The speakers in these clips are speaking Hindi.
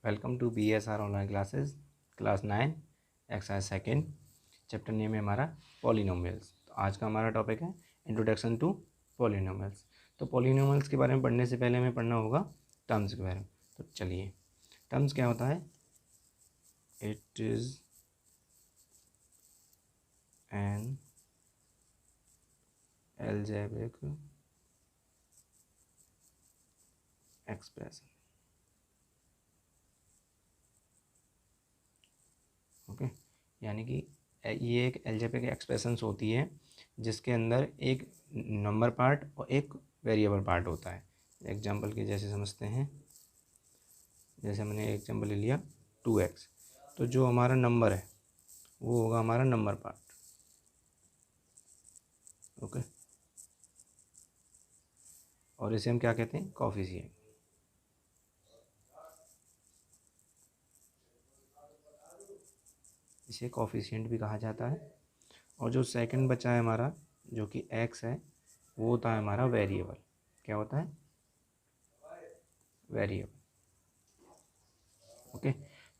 Welcome to BSR online classes class 9 exercise second. Chapter name है हमारा पॉलिनोमियल्स। तो आज का हमारा टॉपिक है इंट्रोडक्शन टू पॉलिनोमियल्स। तो पॉलिनोमियल्स के बारे में पढ़ने से पहले हमें पढ़ना होगा टर्म्स के बारे में। तो चलिए, टर्म्स क्या होता है? It is an algebraic expression. Okay, यानी कि ये एक अलजेब्रिक एक्सप्रेशंस होती है जिसके अंदर एक नंबर पार्ट और एक वेरिएबल पार्ट होता है। एग्जांपल के जैसे समझते हैं, जैसे मैंने एग्जांपल ले लिया 2x, तो जो हमारा नंबर है वो होगा हमारा नंबर पार्ट। ओके, और इसे हम क्या कहते हैं? कोएफिशिएंट। इसे कोएफिशिएंट भी कहा जाता है। और जो सेकंड बचा है हमारा, जो कि x है, वो होता है हमारा वेरिएबल। क्या होता है? वेरिएबल। ओके,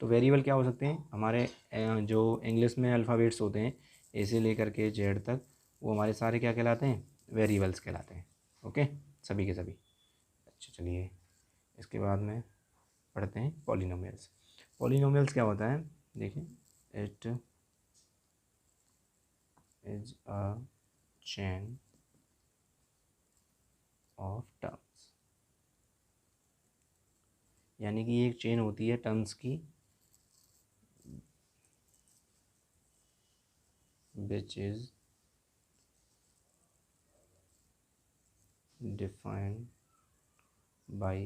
तो वेरिएबल क्या हो सकते हैं हमारे? जो इंग्लिश में अल्फ़ाबेट्स होते हैं ए से लेकर के जेड तक, वो हमारे सारे क्या कहलाते हैं? वेरिएबल्स कहलाते हैं। ओके, सभी के सभी। अच्छा, चलिए इसके बाद में पढ़ते हैं पॉलिनोमियल्स। पॉलिनोमियल्स क्या होता है? देखिए, it is a chain of terms, यानी कि एक चेन होती है टर्म्स की, which is defined by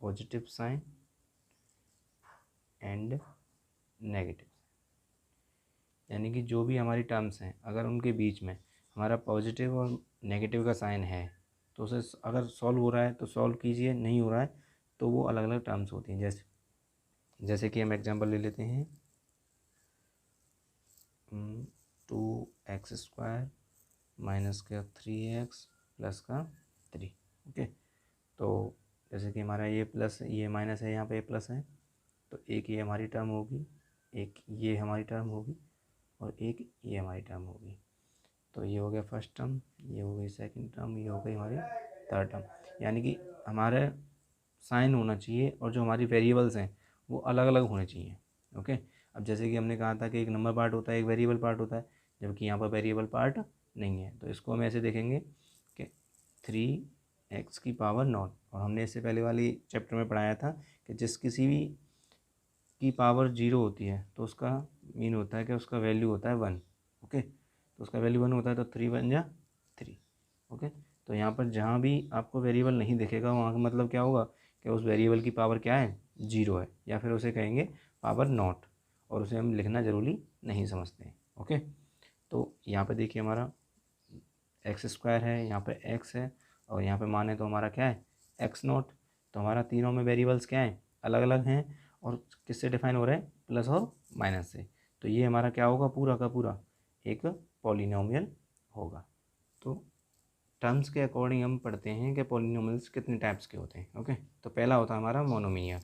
positive sign and negative. यानी कि जो भी हमारी टर्म्स हैं, अगर उनके बीच में हमारा पॉजिटिव और नेगेटिव का साइन है तो उसे अगर सॉल्व हो रहा है तो सॉल्व कीजिए, नहीं हो रहा है तो वो अलग अलग टर्म्स होती हैं। जैसे कि हम एग्जांपल ले लेते हैं 2x² माइनस का 3x प्लस का 3। ओके, तो जैसे कि हमारा ये प्लस ये माइनस है, यहाँ पे प्लस है, तो एक ये हमारी टर्म होगी, एक ये हमारी टर्म होगी और एक ये हमारी टर्म होगी। तो ये हो गया फर्स्ट टर्म, ये हो गई सेकंड टर्म, ये हो गई हमारी थर्ड टर्म। यानी कि हमारे साइन होना चाहिए और जो हमारी वेरिएबल्स हैं वो अलग अलग होने चाहिए। ओके, अब जैसे कि हमने कहा था कि एक नंबर पार्ट होता है, एक वेरिएबल पार्ट होता है, जबकि यहाँ पर वेरिएबल पार्ट नहीं है। तो इसको हम ऐसे देखेंगे कि 3x⁻0। और हमने इससे पहले वाली चैप्टर में पढ़ाया था कि जिस किसी भी की पावर 0 होती है तो उसका मीन होता है कि उसका वैल्यू होता है 1। ओके, तो उसका वैल्यू 1 होता है तो 3 बन जा 3। ओके, तो यहाँ पर जहाँ भी आपको वेरिएबल नहीं दिखेगा वहाँ का मतलब क्या होगा कि उस वेरिएबल की पावर क्या है? 0 है, या फिर उसे कहेंगे पावर नॉट, और उसे हम लिखना ज़रूरी नहीं समझते हैं। ओके, तो यहाँ पर देखिए हमारा x² है, यहाँ पर x है, और यहाँ पे माने तो हमारा क्या है? x0। तो हमारा तीनों में वेरिएबल्स क्या हैं? अलग अलग हैं, और किससे डिफाइन हो रहे हैं? प्लस और माइनस से। तो ये हमारा क्या होगा? पूरा का पूरा एक पॉलिनोमियल होगा। तो टर्म्स के अकॉर्डिंग हम पढ़ते हैं कि पॉलिनोमियल्स कितने टाइप्स के होते हैं। ओके, तो पहला होता है हमारा मोनोमियल।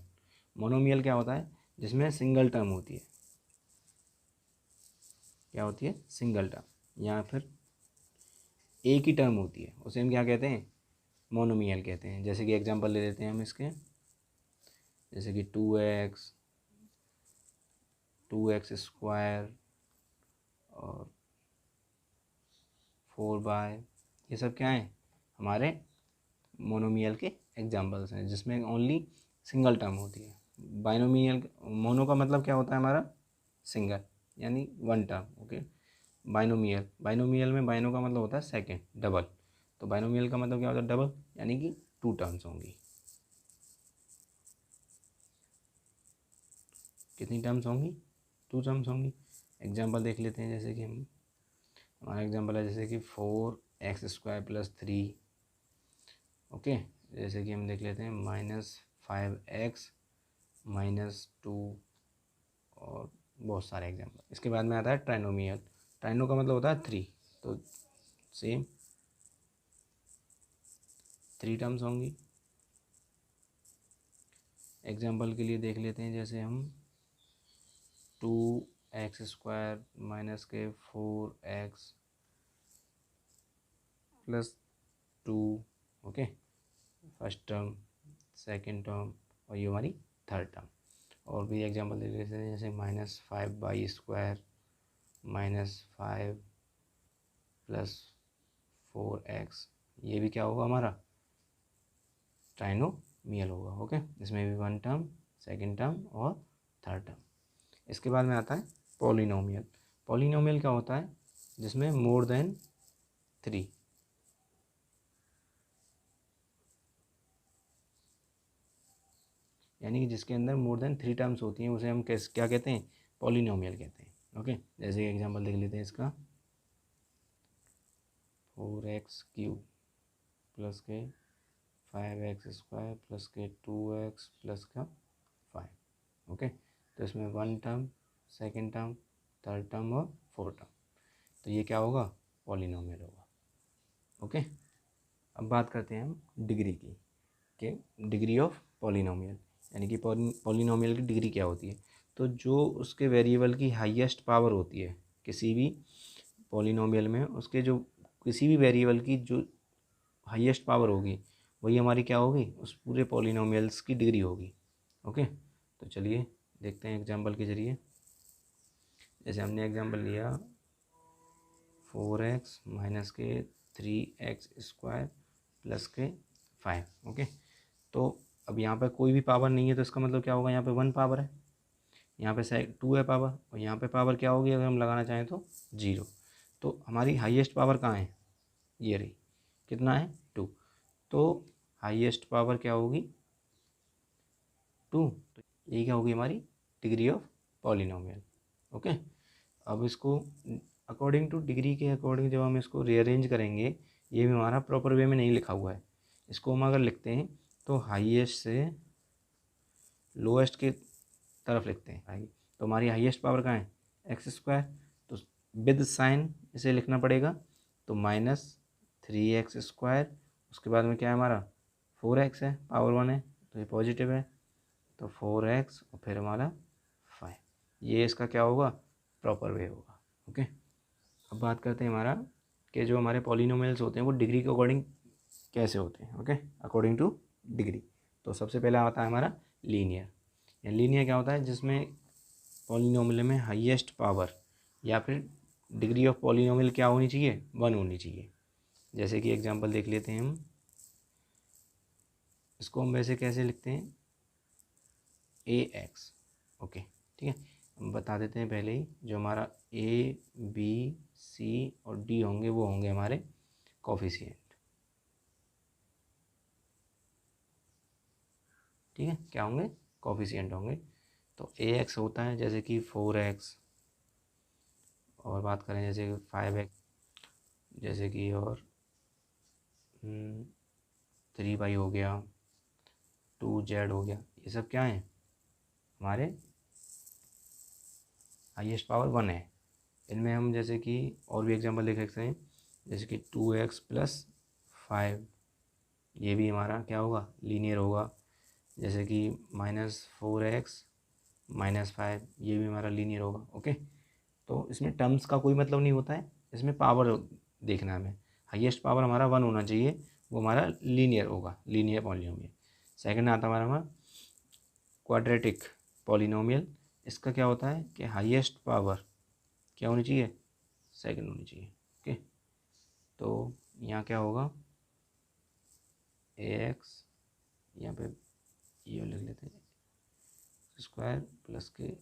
मोनोमियल क्या होता है? जिसमें सिंगल टर्म होती है। क्या होती है? सिंगल टर्म, या फिर एक ही टर्म होती है, उसे हम क्या कहते हैं? मोनोमियल कहते हैं। जैसे कि एग्जांपल ले लेते हैं हम इसके, जैसे कि 2x² और 4y, ये सब क्या हैं? हमारे मोनोमियल के एग्जांपल्स हैं जिसमें ओनली सिंगल टर्म होती है। बाइनोमियल, मोनो का मतलब क्या होता है हमारा? सिंगल, यानी one term. Okay, binomial, binomial में बाइनो का मतलब होता है सेकंड, डबल। तो बाइनोमियल का मतलब क्या होता है? डबल, यानी कि 2 टर्म्स होंगी। कितनी टर्म्स होंगी? 2 टर्म्स होंगी। एग्जांपल देख लेते हैं, जैसे कि हमारा एग्जांपल है जैसे कि 4x² प्लस 3। ओके, जैसे कि हम देख लेते हैं -5x -2, और बहुत सारे एग्जांपल। इसके बाद में आता है ट्राइनोमियल। ट्राइनो का मतलब होता है 3, तो सेम 3 टर्म्स होंगी। एग्जांपल के लिए देख लेते हैं, जैसे हम 2x² माइनस के 4x plus 2, okay, first term, second term, और ये हमारी थर्ड टर्म। और भी एग्जांपल देख लेते हैं, जैसे -5y² माइनस 5 प्लस 4x, ये भी क्या होगा हमारा ट्राइनोमियल होगा, ओके। इसमें भी वन टर्म, सेकेंड टर्म और थर्ड टर्म। इसके बाद में आता है पॉलिनोमियल। पॉलिनोमियल क्या होता है? जिसमें मोर देन 3, यानी कि जिसके अंदर मोर देन 3 टर्म्स होती हैं, उसे हम क्या कहते हैं? पॉलिनोमियल कहते हैं, ओके। जैसे एग्जांपल देख लेते हैं इसका, 4x³ प्लस के 5x² प्लस के 2x प्लस का 5, ओके। तो इसमें one term, second term, third term और फोर्थ टर्म, तो ये क्या होगा? पॉलिनोमियल होगा, ओके। अब बात करते हैं हम डिग्री की, कि डिग्री ऑफ पॉलिनोमियल, यानी कि पॉलिनोमियल की डिग्री क्या होती है। तो जो उसके वेरिएबल की हाईएस्ट पावर होती है किसी भी पॉलिनोमियल में, उसके जो किसी भी वेरिएबल की जो हाईएस्ट पावर होगी, वही हमारी क्या होगी? उस पूरे पॉलिनोमियल्स की डिग्री होगी, ओके। तो चलिए देखते हैं एग्जांपल के ज़रिए। जैसे हमने एग्जांपल लिया 4x माइनस के 3x² प्लस के 5, ओके। तो अब यहाँ पे कोई भी पावर नहीं है, तो इसका मतलब क्या होगा? यहाँ पे 1 पावर है, यहाँ पे 2 है पावर, और यहाँ पे पावर क्या होगी अगर हम लगाना चाहें तो 0। तो हमारी हाईएस्ट पावर कहाँ है? ये रही, कितना है? 2। तो हाईएस्ट पावर क्या होगी? 2। तो ये क्या होगी? हमारी डिग्री ऑफ पॉलिनोमियल, ओके। अब इसको अकॉर्डिंग टू डिग्री के अकॉर्डिंग जब हम इसको रीअरेंज करेंगे, ये भी हमारा प्रॉपर वे में नहीं लिखा हुआ है। इसको हम अगर लिखते हैं तो हाईएस्ट से लोएस्ट के तरफ लिखते हैं आएगी, तो हमारी हाईएस्ट पावर कहाँ है? x²। तो विद साइन इसे लिखना पड़ेगा, तो -3x², उसके बाद में क्या है हमारा? 4x है, पावर 1 है तो ये पॉजिटिव है, तो 4x और फिर हमारा 5, ये इसका क्या होगा? प्रॉपर वे होगा, ओके। अब बात करते हैं हमारा कि जो हमारे पॉलिनोमियल्स होते हैं वो डिग्री के अकॉर्डिंग कैसे होते हैं, ओके, अकॉर्डिंग टू डिग्री। तो सबसे पहला आता है हमारा लीनियर। या लीनियर क्या होता है? जिसमें पॉलिनोमियल में हाईएस्ट पावर या फिर डिग्री ऑफ पॉलिनोमियल क्या होनी चाहिए? 1 होनी चाहिए। जैसे कि एग्जांपल देख लेते हैं हम, इसको हम वैसे कैसे लिखते हैं? ax, ओके, ठीक है। हम बता देते हैं पहले ही, जो हमारा a, b, c और d होंगे वो होंगे हमारे कोफिशिएंट, ठीक है। क्या होंगे? कोफिशिएंट होंगे। तो ax होता है जैसे कि 4x, और बात करें जैसे 5x, जैसे कि और 3y हो गया, 2z हो गया, ये सब क्या है? हमारे हाईएस्ट पावर 1 है। इनमें हम जैसे कि और भी एग्जांपल देख सकते हैं, जैसे कि 2x प्लस 5, ये भी हमारा क्या होगा? लीनियर होगा। जैसे कि -4x माइनस 5, ये भी हमारा लीनियर होगा, ओके। तो इसमें टर्म्स का कोई मतलब नहीं होता है, इसमें पावर देखना है हमें। हाईएस्ट पावर हमारा 1 होना चाहिए, वो हमारा लीनियर होगा, लीनियर पॉलिनोमियल। सेकंड आता हमारा क्वाड्रेटिक पॉलिनोमियल। इसका क्या होता है कि हाईएस्ट पावर क्या होनी चाहिए? सेकंड होनी चाहिए, ओके। तो यहाँ क्या होगा? ax, यहाँ पे ये लिख लेते हैं स्क्वायर प्लस के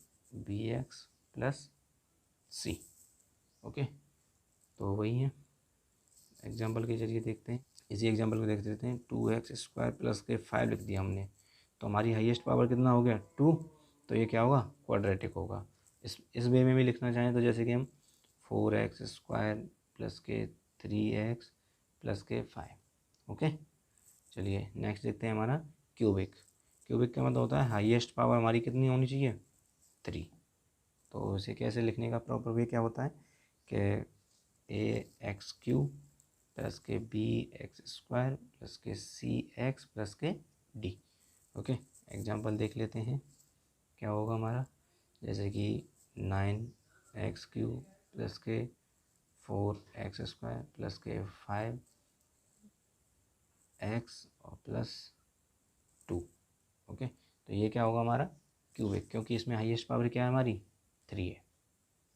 bx प्लस c, ओके। तो वही है, एग्जांपल के जरिए देखते हैं। इसी एग्जांपल को देख लेते हैं। 2x² प्लस के 5 लिख दिया हमने, तो हमारी हाईएस्ट पावर कितना हो गया? 2। तो ये क्या होगा? क्वाड्रेटिक होगा। इस वे में भी लिखना चाहें तो जैसे कि हम 4x² प्लस के 3x प्लस के 5, ओके। चलिए नेक्स्ट देखते हैं हमारा क्यूबिक। क्यूबिक का मतलब होता है हाईएस्ट पावर हमारी कितनी होनी चाहिए? 3। तो इसे कैसे लिखने का प्रॉपर वे क्या होता है कि ax³ प्लस के bx² प्लस के cx प्लस के d, ओके। एग्जांपल देख लेते हैं क्या होगा हमारा। जैसे कि 9x³ प्लस के 4x² प्लस के 5x और प्लस 2। ओके, तो ये क्या होगा हमारा क्यूबिक, क्योंकि इसमें हाईएस्ट पावर क्या है हमारी 3 है,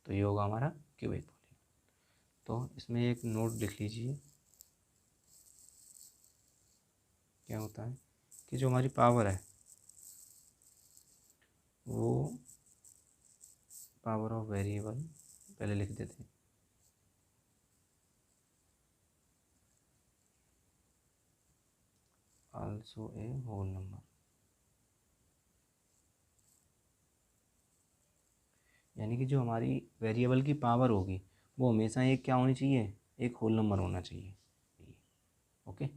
तो ये होगा हमारा क्यूबिक पॉलीनॉमियल। तो इसमें एक नोट लिख लीजिए, क्या होता है कि जो हमारी पावर है वो पावर ऑफ वेरिएबल पहले लिख देते हैं, आल्सो ए होल नंबर, यानी कि जो हमारी वेरिएबल की पावर होगी वो हमेशा एक क्या होनी चाहिए, एक होल नंबर होना चाहिए। ओके,